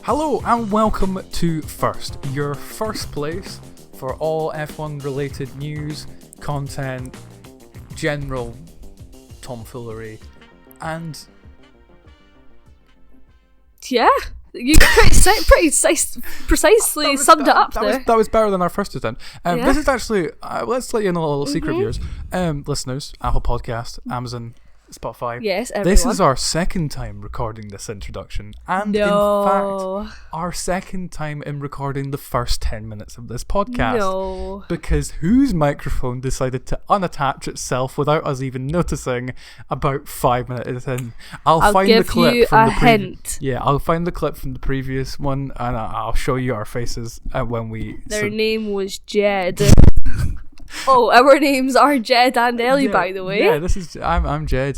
Hello and welcome to First, your first place for all F1 related news, content, general tomfoolery, and yeah, you precisely summed it up there. That was better than our first attempt. Yeah. This is actually, let's let you know a little secret, viewers. Listeners, Apple Podcast, Amazon, Spotify. Yes, everyone. This is our second time recording this introduction, and in fact, our second time in recording the first 10 minutes of this podcast. No. Because whose microphone decided to unattach itself without us even noticing about 5 minutes in? I'll find give the clip you from a the hint. Yeah, I'll find the clip from the previous one, and I'll show you our faces when we. Their name was Jed. Oh, our names are Jed and Ellie, by the way. Yeah, I'm Jed.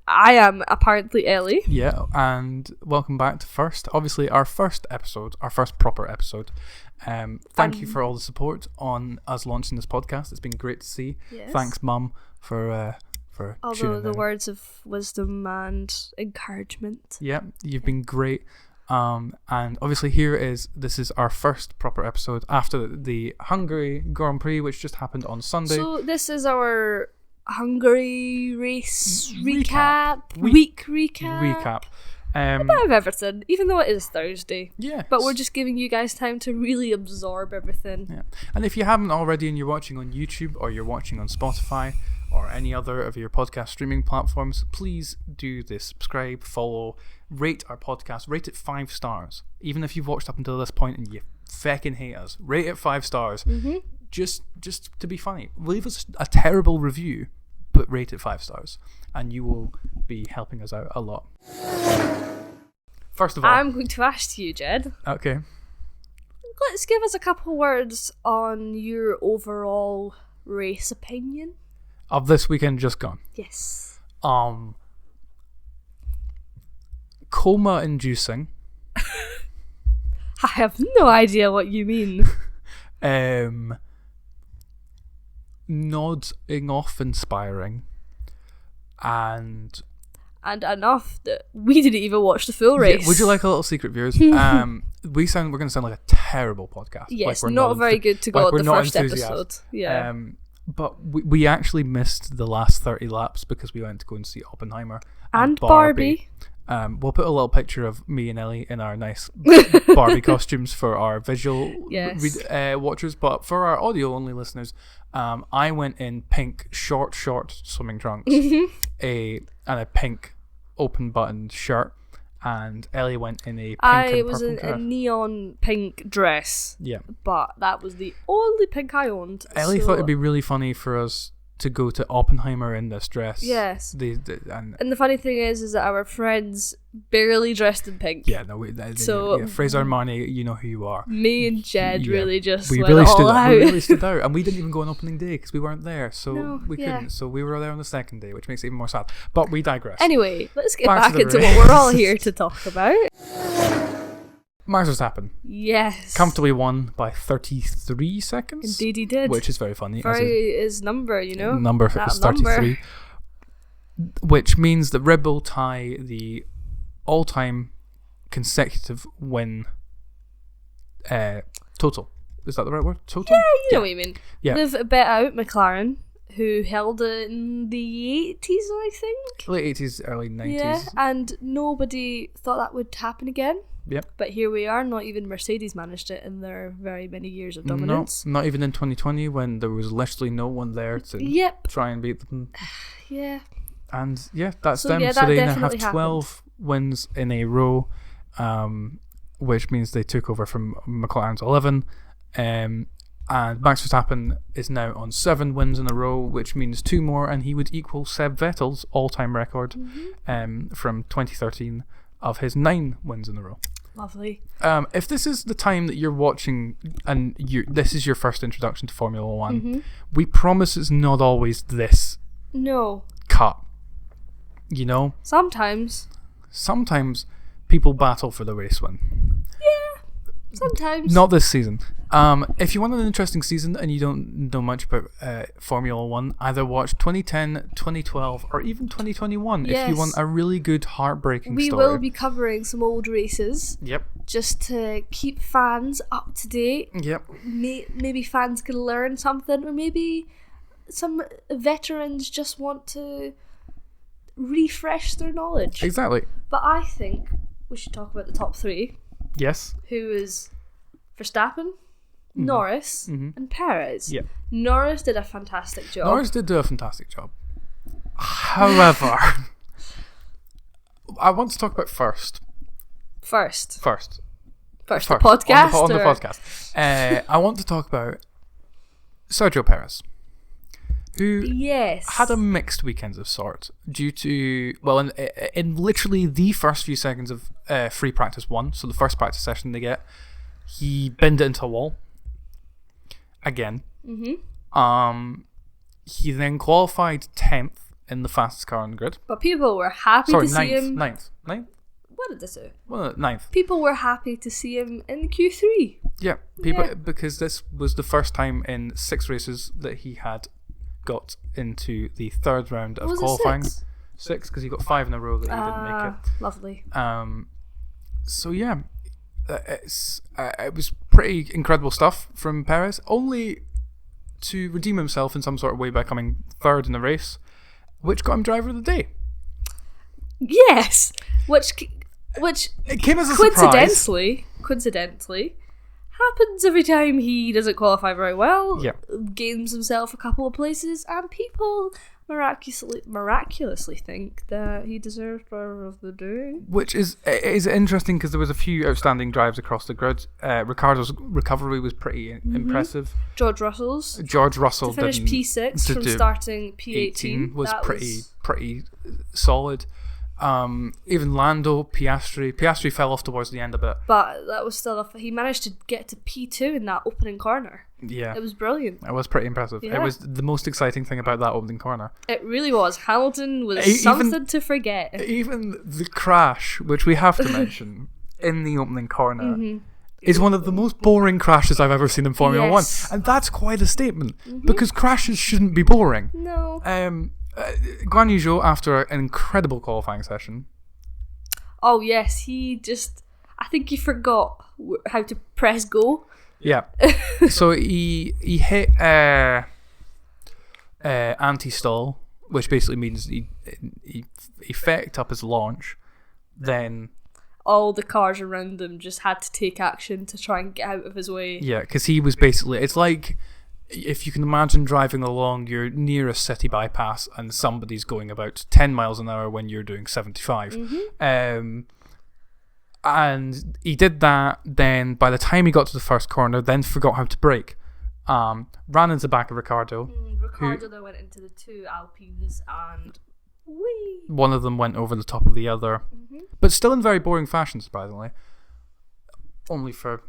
I am apparently Ellie. Yeah, and welcome back to First. Obviously, our first episode, our first proper episode. Thank you for all the support on us launching this podcast. It's been great to see. Yes. Thanks, Mum, for although the in. Words of wisdom and encouragement. Yeah, you've been great. And obviously this is our first proper episode after the Hungary Grand Prix, which just happened on Sunday. So this is our Hungary race week recap. A bit of everything, even though it is Thursday. Yeah. But we're just giving you guys time to really absorb everything. Yeah. And if you haven't already and you're watching on YouTube or you're watching on Spotify or any other of your podcast streaming platforms, please do this. Subscribe, follow, rate our podcast. Rate it 5 stars. Even if you've watched up until this point and you feckin' hate us, rate it 5 stars. Mm-hmm. Just to be funny. Leave us a terrible review, but rate it 5 stars. And you will be helping us out a lot. First of all, I'm going to ask you, Jed. Okay. Let's give us a couple words on your overall race opinion. Of this weekend just gone. Yes. Coma-inducing. I have no idea what you mean. Nodding off inspiring. And enough that we didn't even watch the full race. Yeah, would you like a little secret, viewers? We're going to sound like a terrible podcast. Yes, like not very good to go on the first episode. Yeah. But we actually missed the last 30 laps because we went to go and see Oppenheimer and Barbie. We'll put a little picture of me and Ellie in our nice Barbie costumes for our visual watchers, but for our audio only listeners, I went in pink short swimming trunks, and a pink open buttoned shirt, and Ellie went in a pink and was purple in a neon pink dress. Yeah, but that was the only pink I owned. Ellie thought it'd be really funny for us to go to Oppenheimer in this dress. Yes. And the funny thing is that our friends barely dressed in pink. Yeah, no, Fraser Armani, you know who you are. Me and Jed really just we went really all stood out. We really stood out, and we didn't even go on opening day because we weren't there, so we yeah. couldn't. So we were there on the second day, which makes it even more sad. But we digress. Anyway, let's get back into what we're all here to talk about. Max Verstappen. Yes. Comfortably won by 33 seconds. Indeed he did. Which is very funny. For his number, you know. Number is 33. Which means that Red Bull tie the all-time consecutive win total. Is that the right word? Total? Yeah, you know what I mean. Yeah. They've bet out McLaren, who held it in the 80s, I think. Late 80s, early 90s. Yeah, and nobody thought that would happen again. Yep. But here we are, not even Mercedes managed it in their very many years of dominance. No, not even in 2020 when there was literally no one there to try and beat them. Yeah. And that's them. So they now have 12 wins in a row, which means they took over from McLaren's 11. And Max Verstappen is now on 7 wins in a row, which means 2 more, and he would equal Seb Vettel's all-time record from 2013 of his 9 wins in a row. Lovely. If this is the time that you're watching and this is your first introduction to Formula One, we promise it's not always this cut. You know? Sometimes people battle for the race win. Yeah, sometimes. Not this season. If you want an interesting season and you don't know much about Formula 1, either watch 2010, 2012, or even 2021 if you want a really good heartbreaking story. We will be covering some old races. Yep. just to keep fans up to date. Yep. Maybe fans can learn something, or maybe some veterans just want to refresh their knowledge. Exactly. But I think we should talk about the top three. Yes. Who is Verstappen, Norris, and Perez. Yeah. Norris did a fantastic job. Norris did do a fantastic job. However, I want to talk about first the podcast. podcast. On the podcast. I want to talk about Sergio Perez, who had a mixed weekend of sorts due to, well, in literally the first few seconds of free practice 1, so the first practice session they get, he binned it into a wall again. He then qualified 10th in the fastest car on the grid. But people were happy to see him. Ninth. What did they say? Well, 9th. People were happy to see him in Q3. Yeah, because this was the first time in 6 races that he had got into the third round of qualifying. 6, because he got 5 in a row that he didn't make it. Lovely. So yeah, it was pretty incredible stuff from Perez, only to redeem himself in some sort of way by coming 3rd in the race, which got him driver of the day. Yes, which it came as a surprise. Coincidentally, happens every time he doesn't qualify very well. Yeah. Gains himself a couple of places, and people miraculously think that he deserves driver of the day. Which is interesting because there was a few outstanding drives across the grid. Ricardo's recovery was pretty impressive. George Russell to finish P6 from starting P18 was pretty solid. Even Lando, Piastri fell off towards the end a bit, but that was still he managed to get to P2 in that opening corner. Yeah, it was brilliant. It was pretty impressive. Yeah. It was the most exciting thing about that opening corner. It really was. Hamilton was something to forget. Even the crash, which we have to mention in the opening corner, is one of the most boring crashes I've ever seen in Formula 1, and that's quite a statement because crashes shouldn't be boring. No. Guan Yu Zhou, after an incredible qualifying session. Oh yes, I think he forgot how to press go. Yeah. So he hit anti-stall, which basically means he fecked up his launch. Then all the cars around him just had to take action to try and get out of his way. Yeah, because he was basically, it's like if you can imagine driving along your nearest city bypass and somebody's going about 10 miles an hour when you're doing 75. And he did that, then by the time he got to the first corner, then forgot how to brake. Ran into the back of Ricardo. Ricardo then went into the 2 Alpines and one of them went over the top of the other. But still in very boring fashion, surprisingly. Only for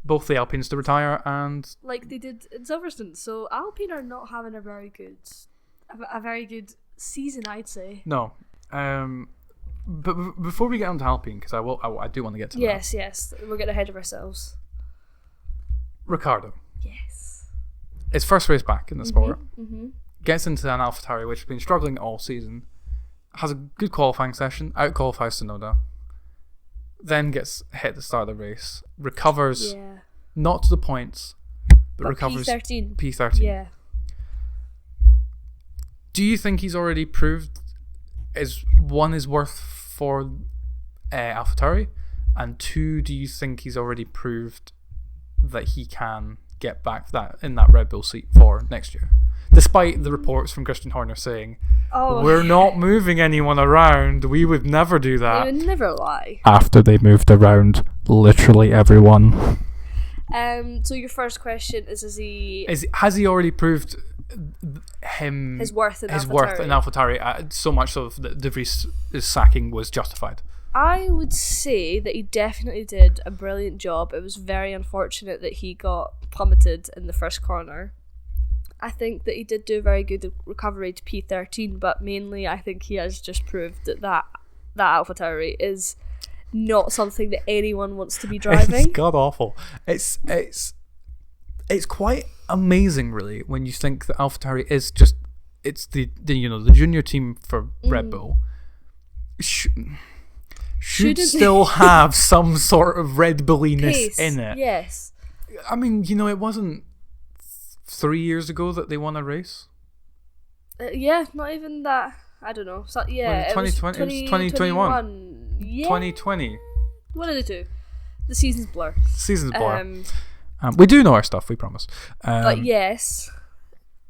both the Alpines to retire and like they did in Silverstone. So Alpine are not having a very good season, I'd say. No. But before we get on to Alpine, because I do want to get to that. Yes, we're getting ahead of ourselves. Ricardo. Yes. His first race back in the sport. Gets into an AlphaTauri which has been struggling all season. Has a good qualifying session. Out-qualifies Tsunoda. Then gets hit at the start of the race. Recovers, not to the points, but recovers P13. Yeah. Do you think he's already proved his worth for AlphaTauri? And 2, do you think he's already proved that he can get back in that Red Bull seat for next year? Despite the reports from Christian Horner saying, we're not moving anyone around, we would never do that. They would never lie. After they moved around literally everyone. So your first question is has he already proved his worth in AlphaTauri, so much so that De Vries' sacking was justified? I would say that he definitely did a brilliant job. It was very unfortunate that he got plummeted in the first corner. I think that he did do a very good recovery to P13, but mainly I think he has just proved that AlphaTauri is not something that anyone wants to be driving. It's god awful. It's quite amazing, really, when you think that AlphaTauri is just the junior team for Red Bull. should still have some sort of Red Bulliness Pace, in it. Yes. I mean, it wasn't 3 years ago that they won a race. Yeah, not even that. I don't know. So, yeah, Well, it was 2020. It was 2021. Yeah. 2020. One of the two. The season's blur. Season's blur. We do know our stuff, we promise. But yes,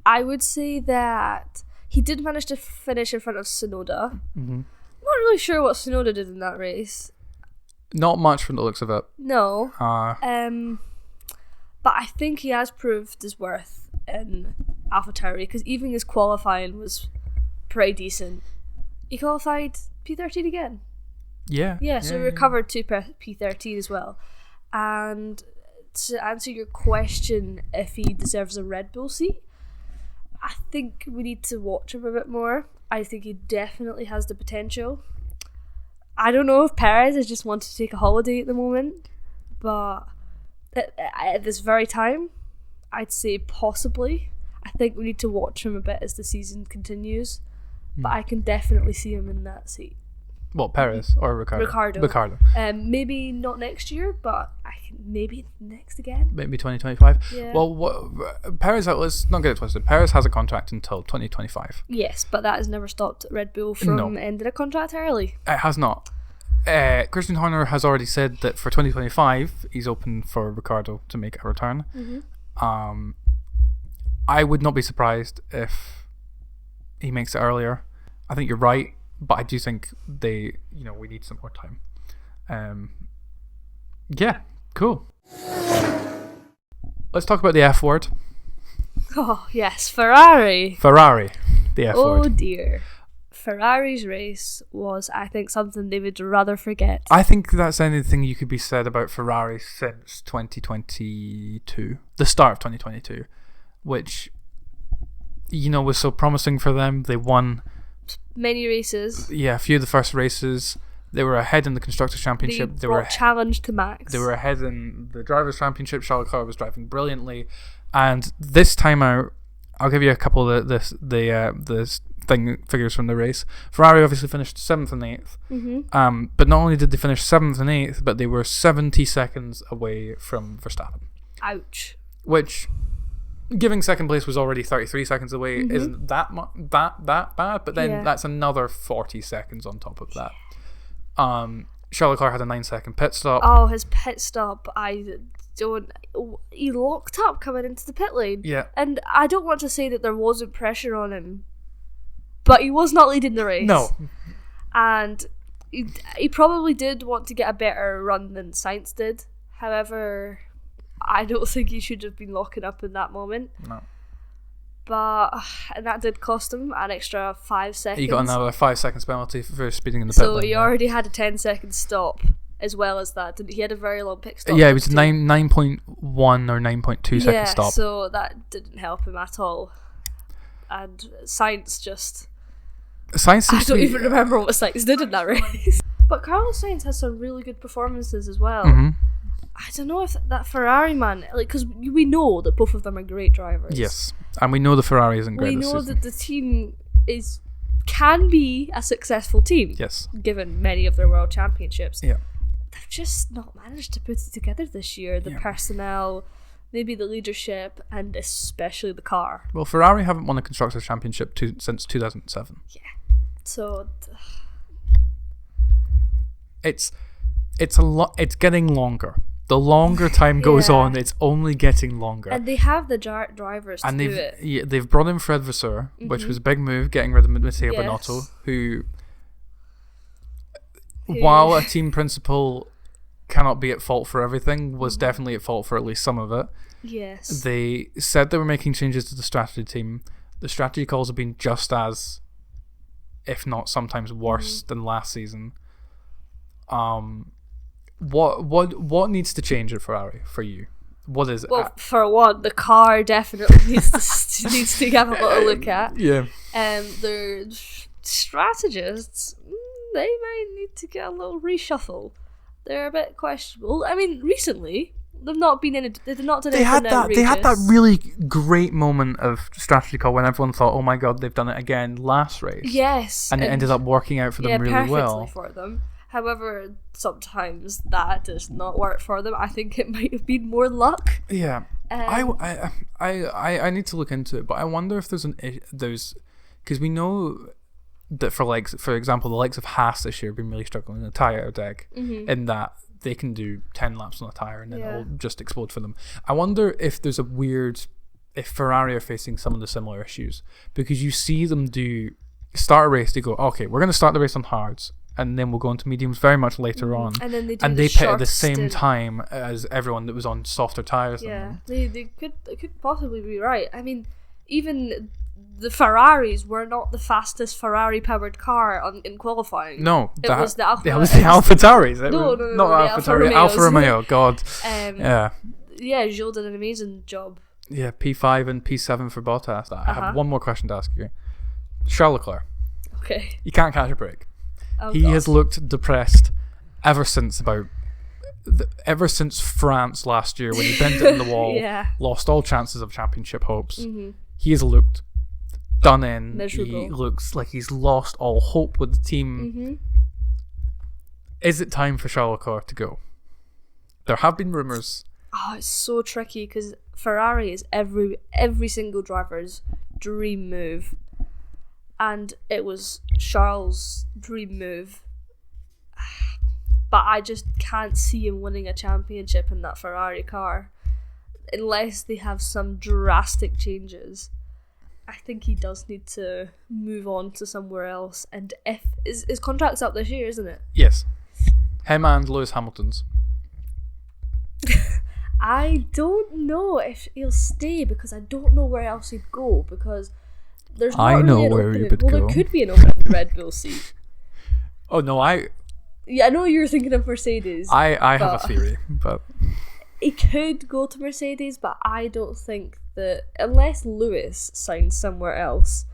I would say that he did manage to finish in front of Tsunoda. Mm-hmm. Not really sure what Tsunoda did in that race. Not much from the looks of it. No. But I think he has proved his worth in AlphaTauri, because even his qualifying was pretty decent. He qualified P13 again. Yeah. Yeah, so he recovered to P13 as well. And to answer your question, if he deserves a Red Bull seat, I think we need to watch him a bit more. I think he definitely has the potential. I don't know if Perez has just wanted to take a holiday at the moment, but at this very time, I'd say possibly. I think we need to watch him a bit as the season continues, but I can definitely see him in that seat. What, Perez or Ricardo? Ricardo. Maybe not next year, but maybe next again. Maybe 2025. Yeah. Well, Perez, let's not get it twisted. Perez has a contract until 2025. Yes, but that has never stopped Red Bull from ending a contract early. It has not. Christian Horner has already said that for 2025, he's open for Ricardo to make a return. Mm-hmm. I would not be surprised if he makes it earlier. I think you're right, but I do think we need some more time. Yeah, cool. Let's talk about the F word. Oh, yes, Ferrari, the F word. Oh, dear. Ferrari's race was, I think, something they would rather forget. I think that's anything you could be said about Ferrari since 2022, the start of 2022, which, was so promising for them. They won many races. Yeah, a few of the first races. They were ahead in the Constructors' Championship. They were challenged to Max. They were ahead in the Drivers' Championship. Charles Leclerc was driving brilliantly, and this time out, I'll give you a couple of the figures from the race. Ferrari obviously finished 7th and 8th. Mm-hmm. But not only did they finish 7th and 8th, but they were 70 seconds away from Verstappen. Ouch. Which, giving second place was already 33 seconds away, isn't that that bad? But then that's another 40 seconds on top of that. Charles Leclerc had a 9-second pit stop. Oh, his pit stop! He locked up coming into the pit lane. Yeah. And I don't want to say that there wasn't pressure on him, but he was not leading the race. No. And he probably did want to get a better run than Sainz did. However, I don't think he should have been locking up in that moment. No. And that did cost him an extra 5 seconds. He got another 5 seconds penalty for speeding in the pit lane. So he already had a 10-second stop as well as that. He had a very long pit stop. Yeah, it was 9.1 or 9.2 second stop. Yeah, so that didn't help him at all. And Sainz I don't even remember what Sainz did in that race. But Carlos Sainz has some really good performances as well. Mm-hmm. I don't know if that Ferrari man, because we know that both of them are great drivers. Yes, and we know the Ferrari isn't great. We know that the team can be a successful team. Yes, given many of their world championships. Yeah, they've just not managed to put it together this year. The personnel, maybe the leadership, and especially the car. Well, Ferrari haven't won a constructors' championship since 2007. Yeah, so it's It's getting longer. The longer time goes on, it's only getting longer. And they have the drivers to do it. Yeah, they've brought in Fred Vasseur, which was a big move, getting rid of Matteo Binotto, who, while a team principal cannot be at fault for everything, was definitely at fault for at least some of it. Yes. They said they were making changes to the strategy team. The strategy calls have been just as, if not sometimes worse than last season. What needs to change at Ferrari for you? What is it? Well, for one, the car definitely needs to have a little look at. Yeah. Their strategists, they might need to get a little reshuffle. They're a bit questionable. I mean, recently they've not been in it. They've not done anything outrageous. They had that really great moment of strategy call when everyone thought, "Oh my god, they've done it again!" Last race. Yes. And it ended up working out for them really well. Perfectly for them. However, sometimes that does not work for them. I think it might have been more luck. Yeah. I need to look into it, but I wonder if there's because we know that for example, the likes of Haas this year have been really struggling in the tyre deck, in that they can do 10 laps on a tyre and then it'll just explode for them. I wonder if there's if Ferrari are facing some of the similar issues, because you see them start a race, they go, okay, we're going to start the race on hards, and then we'll go into mediums very much later on, and then they pit at the same time as everyone that was on softer tyres. Yeah, they could possibly be right. I mean, even the Ferraris were not the fastest Ferrari-powered car in qualifying. No, it was the Alfa. It was the AlphaTauris. No, not AlphaTauri. Alfa Romeo. God. Yeah, Gilles did an amazing job. Yeah, P5 and P7 for Bottas. I have one more question to ask you. Charles Leclerc. Okay. He can't catch a break. Oh, he has looked depressed ever since France last year, when he bent it in the wall, lost all chances of championship hopes. He has looked done in. Miserable. He looks like he's lost all hope with the team. Is it time for Charles Leclerc to go? There have been rumours. Oh, it's so tricky because Ferrari is every single driver's dream move, and it was Charles' dream move. But I just can't see him winning a championship in that Ferrari car unless they have some drastic changes. I think he does need to move on to somewhere else. And if his contract's up this year, isn't it? Yes. Him and Lewis Hamilton's. I don't know if he'll stay, because I don't know where else he'd go, because there's not I know really where he would go. There could be an opening in the Red Bull seat. Oh no, Yeah, I know you were thinking of Mercedes. I have a theory, but he could go to Mercedes, but I don't think that, unless Lewis signs somewhere else,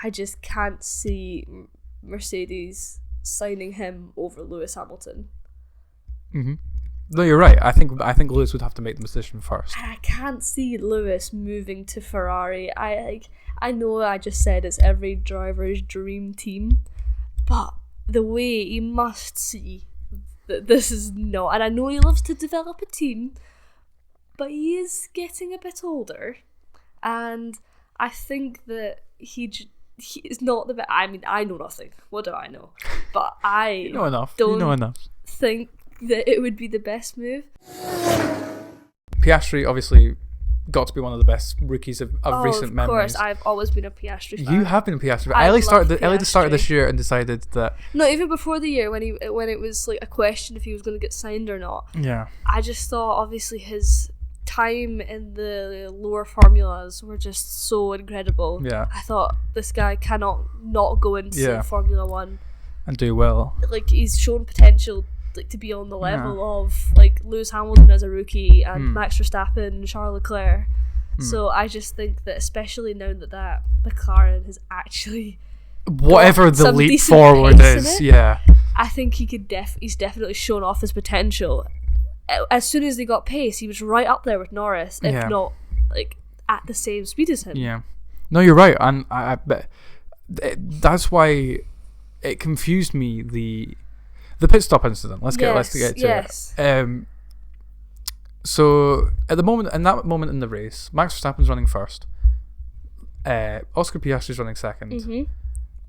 I just can't see Mercedes signing him over Lewis Hamilton. No, you're right. I think Lewis would have to make the decision first. And I can't see Lewis moving to Ferrari. I know I just said it's every driver's dream team, but the way he must see that this is not, and I know he loves to develop a team, but he is getting a bit older, and I think that he is not the best. I mean, I know nothing. What do I know? But you know enough. Think that it would be the best move. Piastri obviously got to be one of the best rookies of recent memories. Of course, I've always been a Piastri fan. You have been a Piastri fan. Ellie started this year and decided that. No, even before the year when it was like a question if he was going to get signed or not. Yeah. I just thought obviously his time in the lower formulas were just so incredible. Yeah. I thought this guy cannot not go into Formula One and do well. Like, he's shown potential, like, to be on the level of like Lewis Hamilton as a rookie and Max Verstappen and Charles Leclerc. So I just think that, especially now that McLaren has actually whatever the leap forward is, I think he could he's definitely shown off his potential. As soon as they got pace, he was right up there with Norris, if not like at the same speed as him. Yeah, no, you're right, and I bet that's why it confused me, the pit stop incident. Let's get to it. So at that moment in the race, Max Verstappen's running first, Oscar Piastri's running second,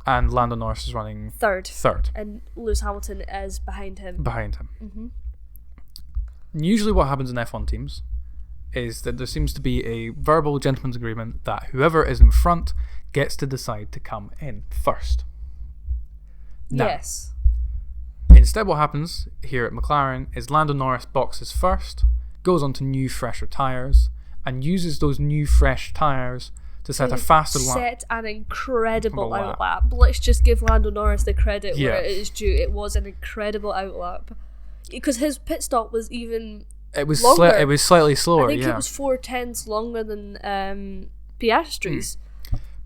and Lando Norris is running third, and Lewis Hamilton is behind him. Usually what happens in F1 teams is that there seems to be a verbal gentleman's agreement that whoever is in front gets to decide to come in first. Now, yes. Instead, what happens here at McLaren is Lando Norris boxes first, goes onto new, fresher tyres, and uses those new, fresh tyres to set a faster lap. Set an incredible outlap. Let's just give Lando Norris the credit where it is due. It was an incredible outlap. Because his pit stop was even longer. It was slightly slower. I think it was 4/10 longer than Piastri's.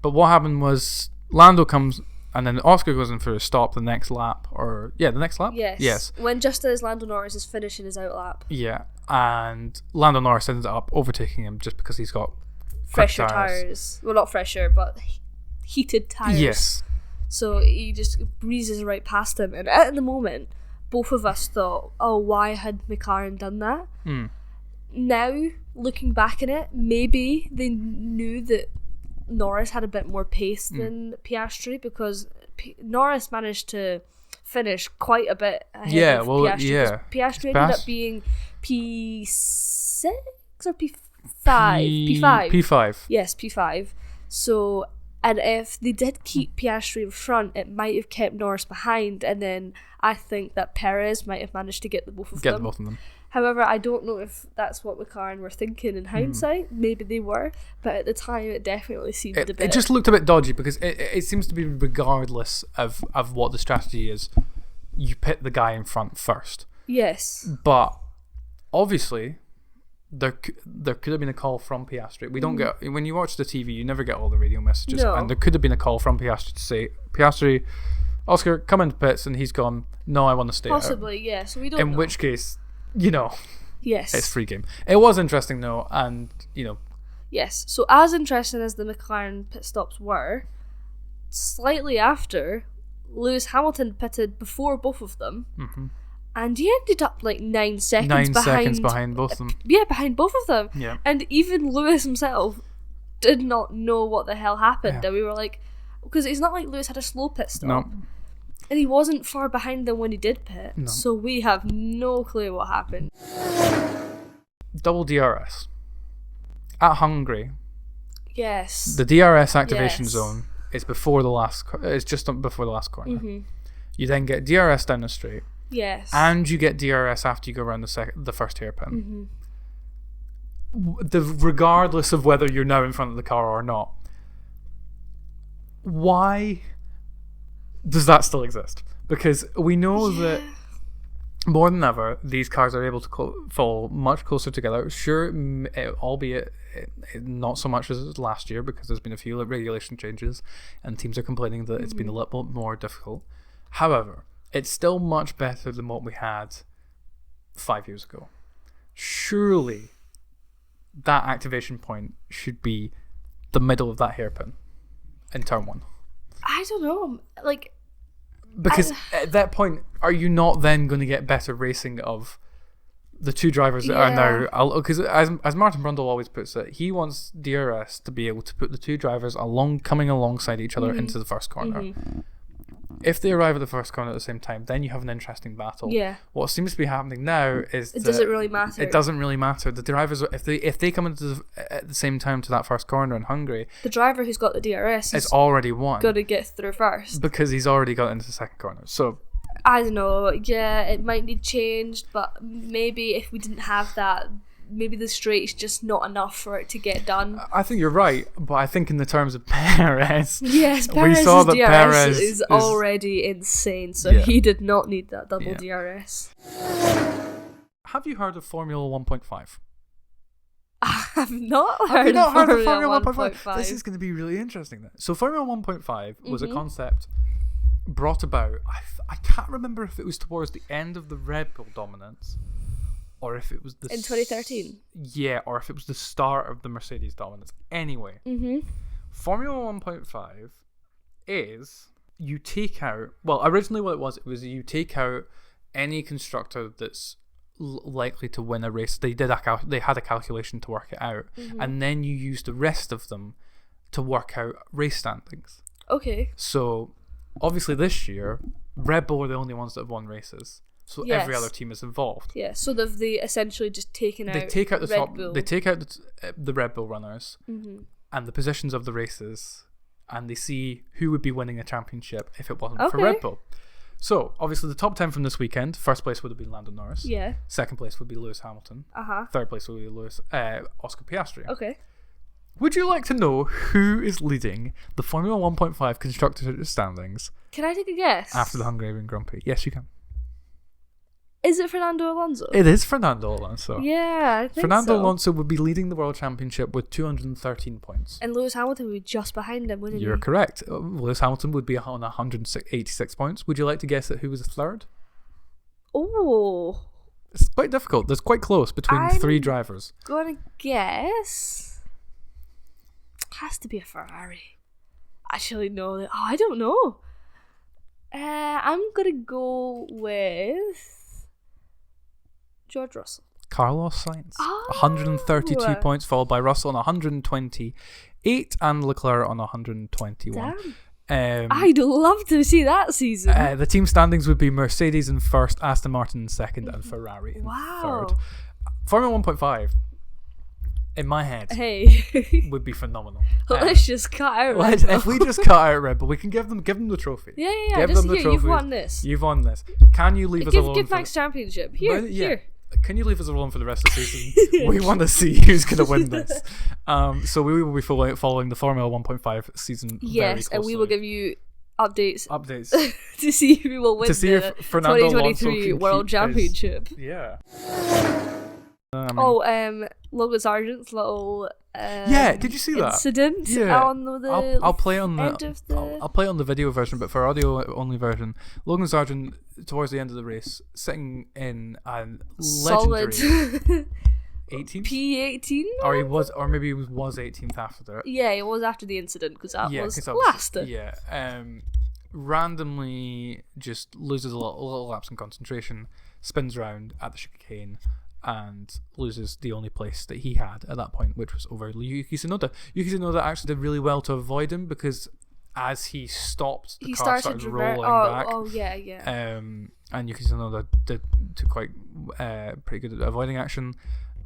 But what happened was Lando comes, and then Oscar goes in for a stop the next lap, the next lap. Yes. When just as Lando Norris is finishing his outlap. Yeah, and Lando Norris ends up overtaking him just because he's got fresher tires. Well, not fresher, but heated tires. Yes. So he just breezes right past him, and at the moment, both of us thought, oh, why had McLaren done that? Now, looking back on it, maybe they knew that Norris had a bit more pace than Piastri, because Norris managed to finish quite a bit ahead of Piastri. Piastri ended up being P6 or P5? P5. Yes, P5. So, and if they did keep Piastri in front, it might have kept Norris behind, and then I think that Perez might have managed to get the both of them. However, I don't know if that's what McLaren were thinking in hindsight. Maybe they were, but at the time it definitely seemed a bit... It just looked a bit dodgy, because it seems to be, regardless of what the strategy is, you pit the guy in front first. Yes. But obviously, there could have been a call from Piastri. We don't get... When you watch the TV, you never get all the radio messages. No. And there could have been a call from Piastri to say, Piastri, Oscar, come into pits, and he's gone, no, I want to stay out. Possibly, yeah. So we don't know. In which case... You know, yes, it's free game. It was interesting though, and you know, yes. So as interesting as the McLaren pit stops were, slightly after, Lewis Hamilton pitted before both of them, and he ended up like 9 seconds behind both of them. Yeah, behind both of them. Yeah, and even Lewis himself did not know what the hell happened, and we were like, because it's not like Lewis had a slow pit stop. No. And he wasn't far behind them when he did pit, so we have no clue what happened. Double DRS at Hungary. Yes. The DRS activation zone is before the last. It's just before the last corner. You then get DRS down the straight. Yes. And you get DRS after you go around the first hairpin. Regardless of whether you're now in front of the car or not. Why does that still exist? Because we know that more than ever, these cars are able to fall much closer together. Sure, albeit not so much as last year, because there's been a few regulation changes and teams are complaining that it's been a little bit more difficult. However, it's still much better than what we had 5 years ago. Surely that activation point should be the middle of that hairpin in turn 1. I don't know, like, because at that point, are you not then going to get better racing of the two drivers that are now? Because as Martin Brundle always puts it, he wants DRS to be able to put the two drivers coming alongside each other into the first corner. If they arrive at the first corner at the same time, then you have an interesting battle. Yeah. What seems to be happening now is it doesn't really matter. It doesn't really matter. The drivers, if they come into at the same time to that first corner in Hungary, the driver who's got the DRS has already won. Got to get through first because he's already got into the second corner. So I don't know. Yeah, it might need changed, but maybe if we didn't have that, maybe the straight's just not enough for it to get done. I think you're right, but I think in the terms of Perez, yes, Perez's DRS is already insane, so he did not need that double DRS. Have you heard of Formula 1.5? I've not heard of Formula 1.5. This is going to be really interesting then. So Formula 1.5 was a concept brought about, I can't remember if it was towards the end of the Red Bull dominance, or if it was in 2013. Yeah, or if it was the start of the Mercedes dominance. Anyway, Formula 1.5 is you take out... Well, originally what it was you take out any constructor that's likely to win a race. They had a calculation to work it out, and then you use the rest of them to work out race standings. Okay. So, obviously this year, Red Bull are the only ones that have won races. So every other team is involved. Yeah, so they essentially just taken out. They take out the Red Bull. They take out the Red Bull runners and the positions of the races, and they see who would be winning a championship if it wasn't for Red Bull. So obviously the top 10 from this weekend: first place would have been Lando Norris. Yeah. Second place would be Lewis Hamilton. Third place would be Oscar Piastri. Okay. Would you like to know who is leading the Formula 1.5 constructor standings? Can I take a guess? After the Hungarian Grand Prix, yes, you can. Is it Fernando Alonso? It is Fernando Alonso. Yeah, I think Fernando Alonso would be leading the World Championship with 213 points. And Lewis Hamilton would be just behind him, wouldn't he? You're correct. Lewis Hamilton would be on 186 points. Would you like to guess at who was third? Oh. It's quite difficult. There's quite close between three drivers. Gonna guess. Has to be a Ferrari. Actually, no. I don't know. I'm gonna go with George Russell. Carlos Sainz. 132 points, followed by Russell on 128 and Leclerc on 121. Damn. I'd love to see that season. The team standings would be Mercedes in first, Aston Martin in second, and Ferrari in third. Formula 1.5, in my head, would be phenomenal. Let's just cut out Red Bull. If we just cut out Red Bull, we can give them the trophy. Yeah. Give them the trophy. You've won this. You've won this. Can you leave us alone? Give Max championship. Here. Can you leave us alone for the rest of the season? We want to see who's going to win this. So we will be following the Formula 1.5 season. Yes, and we will give you updates to see who will win the 2023 World Championship. Yeah. Logan Sargent's little did you see that incident? On the I'll play on the end of the... I'll play on the video version, but for audio only version, Logan Sargent towards the end of the race sitting in a legendary 18th P18, or maybe he was 18th after that. Yeah, it was after the incident because that was last. Randomly just loses a little lapse in concentration, spins around at the chicane, and loses the only place that he had at that point, which was over Yuki Tsunoda. Yuki Tsunoda actually did really well to avoid him because as he stopped, the car started rolling back. And Yuki Tsunoda took quite pretty good at avoiding action.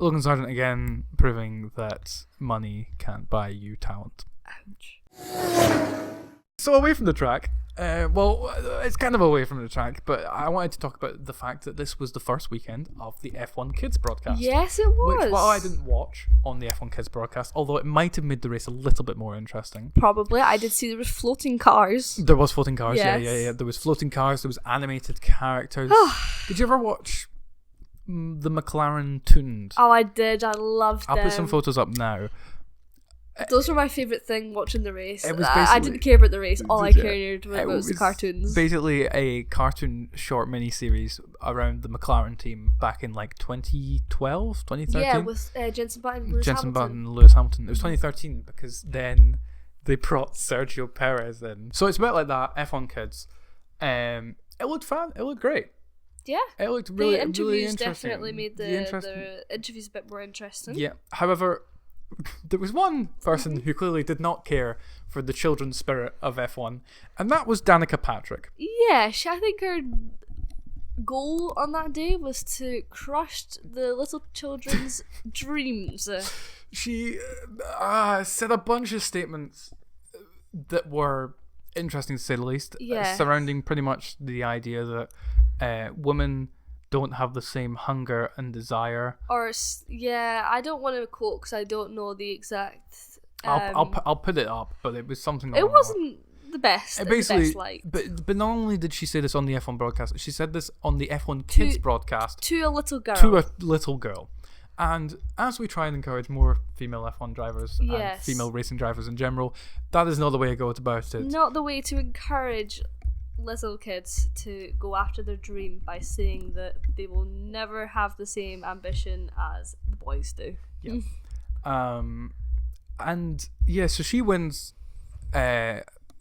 Logan Sargent again proving that money can't buy you talent. Ouch. So away from the track. It's kind of away from the track, but I wanted to talk about the fact that this was the first weekend of the F1 Kids broadcast. Yes, it was. Which, I didn't watch on the F1 Kids broadcast, although it might have made the race a little bit more interesting. Probably. I did see there was floating cars. There was floating cars, yes. Yeah. There was floating cars, there was animated characters. Did you ever watch the McLaren Tuned? Oh, I did. I loved them. I'll put some photos up now. Those were my favourite thing watching the race. I didn't care about the race. All I cared about was the cartoons. Basically a cartoon short mini-series around the McLaren team back in like 2012, 2013. Yeah, with Jenson Button and Lewis Hamilton. It was 2013 because then they brought Sergio Perez in. So it's a bit like that, F1 Kids. It looked fun. It looked great. Yeah. It looked really interesting. The interviews definitely made the interviews a bit more interesting. Yeah. However, there was one person who clearly did not care for the children's spirit of F1, and that was Danica Patrick. Yeah, I think her goal on that day was to crush the little children's dreams. She said a bunch of statements that were interesting to say the least, surrounding pretty much the idea that women don't have the same hunger and desire. I don't want to quote because I don't know the exact. I'll put it up, but it was something. It wasn't the best. But not only did she say this on the F1 broadcast, she said this on the F1 Kids broadcast to a little girl. And as we try and encourage more female F1 drivers and female racing drivers in general, that is not the way to go about it. Not the way to encourage little kids to go after their dream by saying that they will never have the same ambition as the boys do. Yeah. So she wins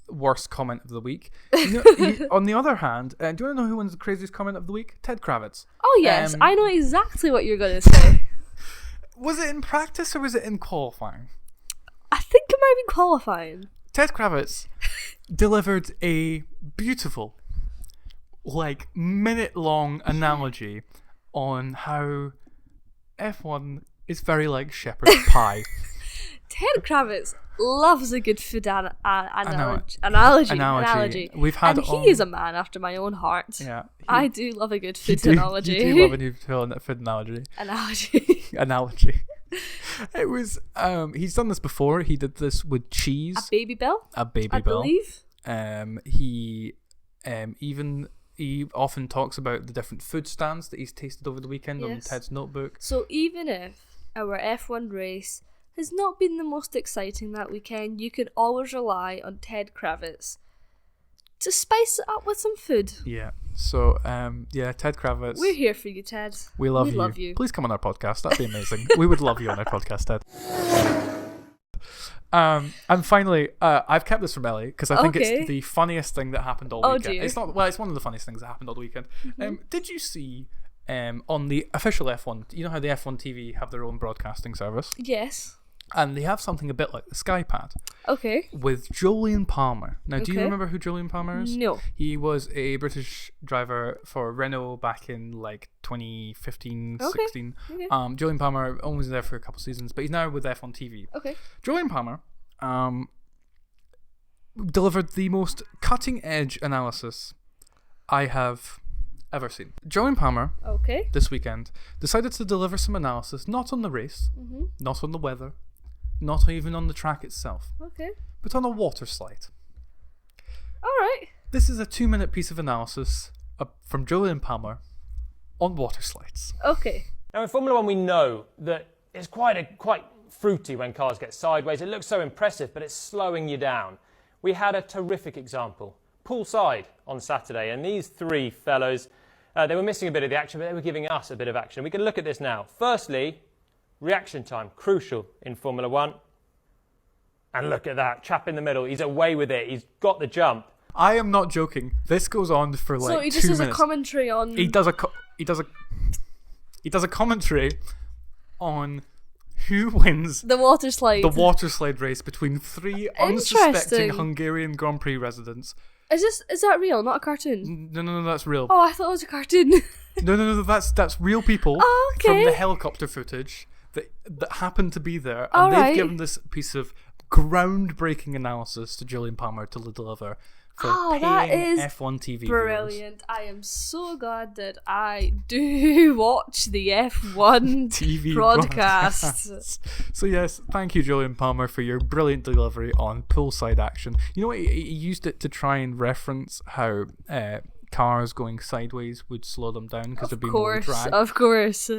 worst comment of the week. On the other hand, do you want to know who wins the craziest comment of the week? Ted Kravitz. Oh yes, I know exactly what you're going to say. Was it in practice or was it in qualifying? I think it might have been qualifying. Ted Kravitz delivered a beautiful, minute-long analogy on how F1 is very like shepherd's pie. Ted Kravitz loves a good food analogy. We've had, and he is a man after my own heart. Yeah, I do love a good food analogy. You do love a new food analogy. Analogy. It was he's done this before. He did this with cheese. A baby bell. I believe. He often talks about the different food stands that he's tasted over the weekend on Ted's notebook. So even if our F1 race has not been the most exciting that weekend, you can always rely on Ted Kravitz to spice it up with some food. Yeah. So, Ted Kravitz. We're here for you, Ted. We love you. Please come on our podcast. That'd be amazing. We would love you on our podcast, Ted. And finally, I've kept this from Ellie because I think Okay. it's the funniest thing that happened all Oh, weekend. dear. It's not. Well, it's one of the funniest things that happened all weekend. Did you see on the official F1? You know how the F1 TV have their own broadcasting service, Yes. and they have something a bit like the Skypad Okay. with Jolyon Palmer. Now, do you Okay. remember who Jolyon Palmer is? No. He was a British driver for Renault back in like 2015, Okay. 16. Okay. Jolyon Palmer only was there for a couple seasons, but he's now with F1 TV. Okay. Jolyon Palmer delivered the most cutting-edge analysis I have ever seen. Jolyon Palmer, Okay. this weekend, decided to deliver some analysis, not on the race, Mhm. not on the weather, not even on the track itself, Okay. but on a water slide. All right. This is a 2-minute piece of analysis from Jolyon Palmer on water slides. Okay. Now in Formula One we know that it's quite fruity when cars get sideways. It looks so impressive, but it's slowing you down. We had a terrific example, poolside on Saturday, and these three fellows, they were missing a bit of the action, but they were giving us a bit of action. We can look at this now. Firstly, reaction time, crucial in Formula One. And look at that, chap in the middle, he's away with it, he's got the jump. I am not joking. This goes on for like 2 So minutes. he just does a commentary on. He does a commentary on who wins the water slide. the water slide race between three unsuspecting Interesting. Hungarian Grand Prix residents. Is that real? Not a cartoon? No, that's real. Oh, I thought it was a cartoon. No, that's real people Oh, okay. from the helicopter footage that happened to be there, and All they've right. given this piece of groundbreaking analysis to Jolyon Palmer to deliver for Oh, that paying is F1 TV viewers. Brilliant. I am so glad that I do watch the F1 TV broadcast. So yes, thank you, Jolyon Palmer, for your brilliant delivery on poolside action. You know what? He used it to try and reference how cars going sideways would slow them down because there'd be more drag. Of course.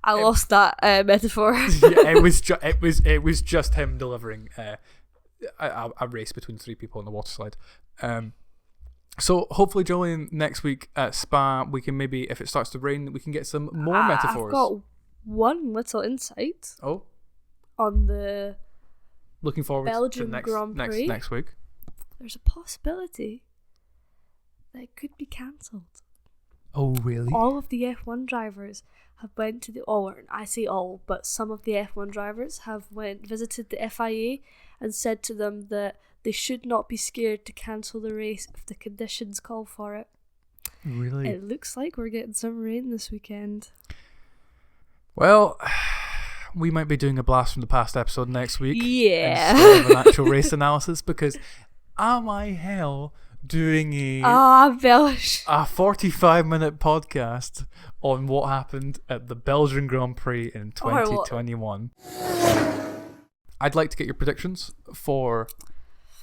I lost that metaphor. Yeah, it was just him delivering a race between three people on the water slide. So hopefully, Jolyon, next week at Spa, we can maybe, if it starts to rain, we can get some more metaphors. I've got one little insight Oh, on the looking forward Belgium to Grand Prix. next week. There's a possibility that it could be cancelled. Oh, really? All of the F1 drivers have went to the I say all, but some of the F1 drivers have visited the FIA and said to them that they should not be scared to cancel the race if the conditions call for it. Really? It looks like we're getting some rain this weekend. Well, we might be doing a blast from the past episode next week. Yeah. Instead of an actual race analysis, because am I hell doing a 45-minute podcast on what happened at the Belgian Grand Prix in 2021. I'd like to get your predictions for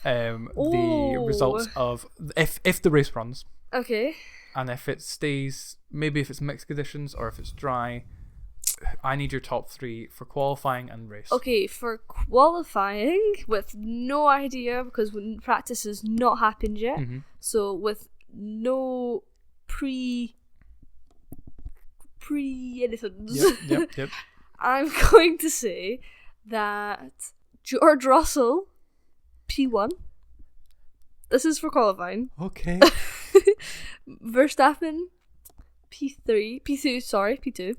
the results of if the race runs. Okay. And if it stays, maybe if it's mixed conditions or if it's dry. I need your top three for qualifying and race. Okay, for qualifying, with no idea because practice has not happened yet. Mm-hmm. So with no pre anything. Yep. I'm going to say that George Russell, P1. This is for qualifying. Okay. Verstappen, P2.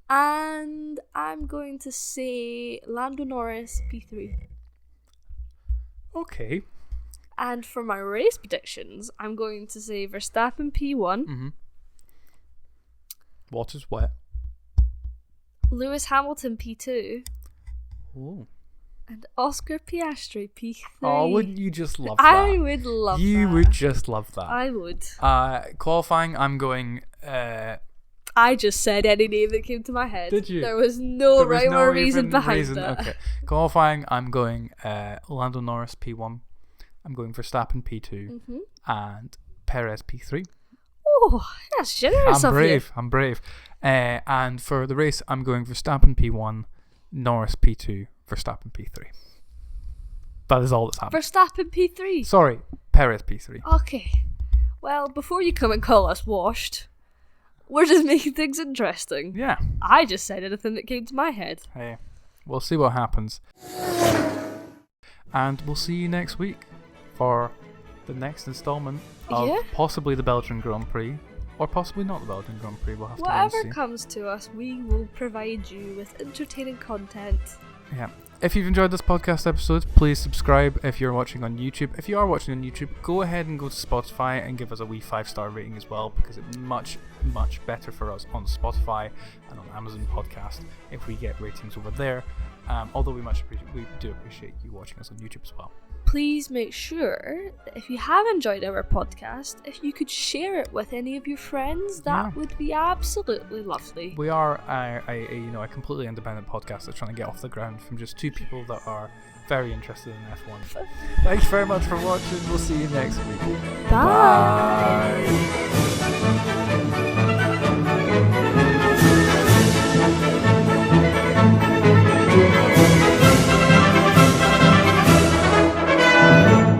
And I'm going to say Lando Norris, P3. Okay. And for my race predictions, I'm going to say Verstappen, P1. Mm-hmm. Water's wet. Lewis Hamilton, P2. Oh. And Oscar Piastri, P3. Oh, wouldn't you just love that? I would love that. You would just love that. I would. Qualifying, I'm going... I just said any name that came to my head. Did you? There was no rhyme or reason behind that. Okay. Qualifying, I'm going Lando Norris, P1. I'm going Verstappen, P2. Mm-hmm. And Perez, P3. Oh, that's generous of you. I'm brave. And for the race, I'm going Verstappen, P1. Norris, P2. Verstappen, P3. That is all that's happened. Verstappen, P3. Sorry, Perez, P3. Okay. Well, before you come and call us washed, we're just making things interesting. Yeah. I just said anything that came to my head. Hey. We'll see what happens. And we'll see you next week for the next installment of possibly the Belgian Grand Prix, or possibly not the Belgian Grand Prix. We'll have to wait and see. Whatever comes to us, we will provide you with entertaining content. Yeah. If you've enjoyed this podcast episode, please subscribe if you're watching on YouTube. If you are watching on YouTube, go ahead and go to Spotify and give us a wee 5-star rating as well, because it's much, much better for us on Spotify and on Amazon Podcast if we get ratings over there. Although we do appreciate you watching us on YouTube as well. Please make sure that if you have enjoyed our podcast, if you could share it with any of your friends, that would be absolutely lovely. We are a completely independent podcast that's trying to get off the ground from just two people that are very interested in F1. Thanks very much for watching. We'll see you next week. Bye.